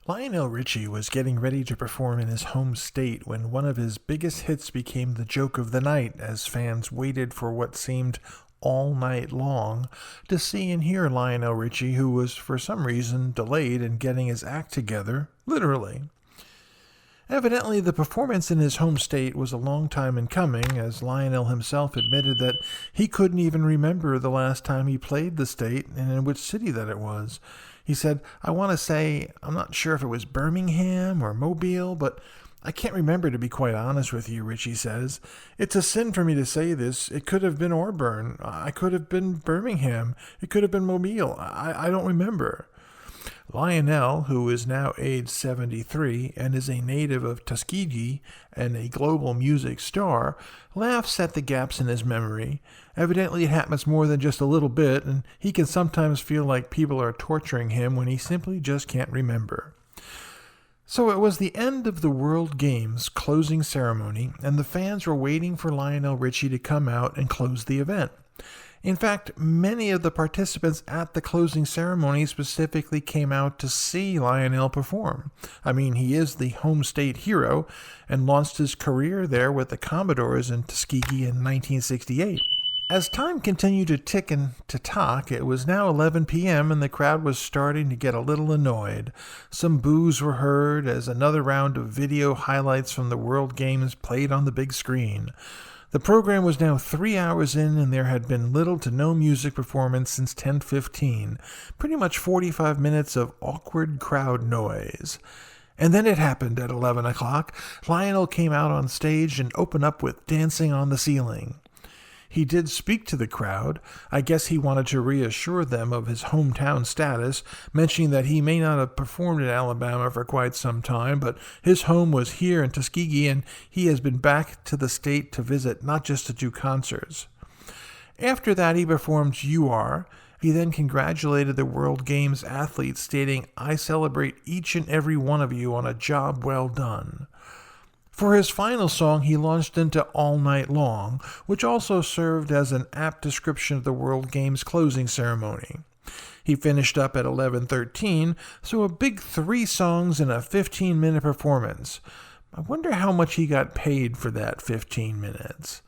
Lionel Richie was getting ready to perform in his home state when one of his biggest hits became the joke of the night as fans waited for what seemed all night long to see and hear Lionel Richie, who was for some reason delayed in getting his act together, literally. Evidently, the performance in his home state was a long time in coming, as Lionel himself admitted that he couldn't even remember the last time he played the state and in which city that it was. He said, "I want to say, I'm not sure if it was Birmingham or Mobile, but I can't remember, to be quite honest with you," Richie says. "It's a sin for me to say this. It could have been Auburn. I could have been Birmingham. It could have been Mobile. I don't remember." Lionel, who is now age 73 and is a native of Tuskegee and a global music star, laughs at the gaps in his memory. Evidently it happens more than just a little bit, and he can sometimes feel like people are torturing him when he simply just can't remember. So it was the end of the World Games closing ceremony, and the fans were waiting for Lionel Richie to come out and close the event. In fact, many of the participants at the closing ceremony specifically came out to see Lionel perform. I mean, he is the home state hero and launched his career there with the Commodores in Tuskegee in 1968. As time continued to tick and to tock, it was now 11 p.m. and the crowd was starting to get a little annoyed. Some boos were heard as another round of video highlights from the World Games played on the big screen. The program was now 3 hours in, and there had been little to no music performance since 10:15. Pretty much 45 minutes of awkward crowd noise. And then it happened at 11 o'clock. Lionel came out on stage and opened up with Dancing on the Ceiling. He did speak to the crowd. I guess he wanted to reassure them of his hometown status, mentioning that he may not have performed in Alabama for quite some time, but his home was here in Tuskegee, and he has been back to the state to visit, not just to do concerts. After that, he performed "You Are." He then congratulated the World Games athletes, stating, "I celebrate each and every one of you on a job well done." For his final song, he launched into "All Night Long," which also served as an apt description of the World Games closing ceremony. He finished up at 11:13, so a big 3 songs in a 15-minute performance. I wonder how much he got paid for that 15 minutes.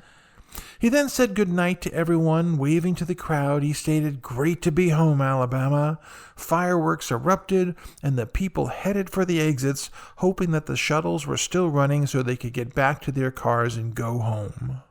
He then said goodnight to everyone, waving to the crowd. He stated, "Great to be home, Alabama." Fireworks erupted, and the people headed for the exits, hoping that the shuttles were still running so they could get back to their cars and go home.